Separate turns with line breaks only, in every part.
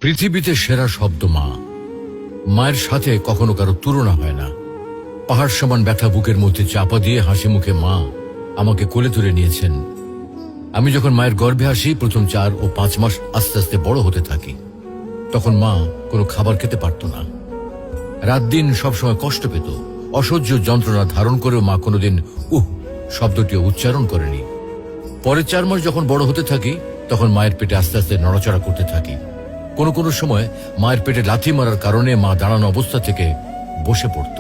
পৃথিবীতে সেরা শব্দ মা। মায়ের সাথে কখনো কারো তুলনা হয় না। পাহাড় সমান ব্যথা বুকের মধ্যে চাপা দিয়ে হাসি মুখে মা আমাকে কোলে তুলে নিয়েছেন। আমি যখন মায়ের গর্ভে আসি, প্রথম 4 ও 5 মাস আস্তে আস্তে বড় হতে থাকি। তখন মা কোনো খাবার খেতে পারত না। রাত দিন সবসময় কষ্ট পেত। অসহ্য যন্ত্রণা ধারণ করেও মা কোনোদিন শব্দটিও উচ্চারণ করেনি। পরে 4 মাস যখন বড় হতে থাকি, তখন মায়ের পেটে আস্তে আস্তে নড়াচড়া করতে থাকি। কোনো কোনো সময় মায়ের পেটে লাথি মারার কারণে মা দাঁড়ানো অবস্থা থেকে বসে পড়ত।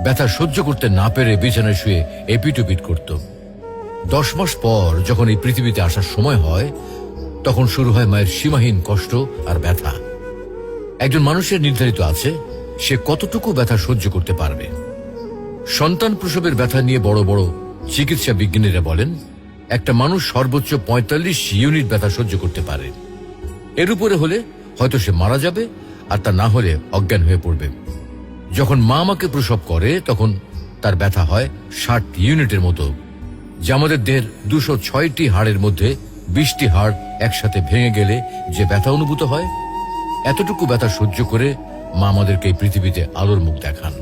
ব্যথা সহ্য করতে না পেরে বিছানায় শুয়ে এপিট-ওপিট করত। 10 মাস পর যখন এই পৃথিবীতে আসার সময় হয়, তখন শুরু হয় মায়ের সীমাহীন কষ্ট আর ব্যথা। একজন মানুষের নির্ধারিত আছে সে কতটুকু ব্যথা সহ্য করতে পারবে। সন্তান প্রসবের ব্যথা নিয়ে বড় বড় চিকিৎসা বিজ্ঞানীরা বলেন, একটা মানুষ সর্বোচ্চ 45 ইউনিট ব্যথা সহ্য করতে পারে। এর উপরে হলে হয়তো সে মারা যাবে, আর তা না হলে অজ্ঞান হয়ে পড়বে। যখন মা আমাকে প্রসব করে, তখন তার ব্যথা হয় 60 ইউনিটের মতো, যা আমাদের দেহের 206টি হাড়ের মধ্যে 20টি হাড় একসাথে ভেঙে গেলে যে ব্যথা অনুভূত হয়। এতটুকু ব্যথা সহ্য করে মা আমাদেরকে এই পৃথিবীতে আলোর মুখ দেখান।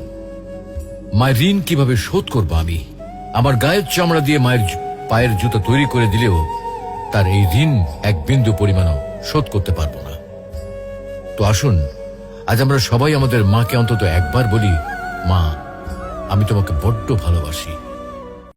মায়ের ঋণ কিভাবে শোধ করব আমি? আমার গায়ের চামড়া দিয়ে মায়ের পায়ের জুতো তৈরি করে দিলেও তার এই ঋণ এক বিন্দু পরিমাণও শোধ করতে পারবো না। তো আসুন, আজ আমরা সবাই আমাদের মাকে অন্তত একবার বলি, মা, আমি তোমাকে বড্ড ভালোবাসি।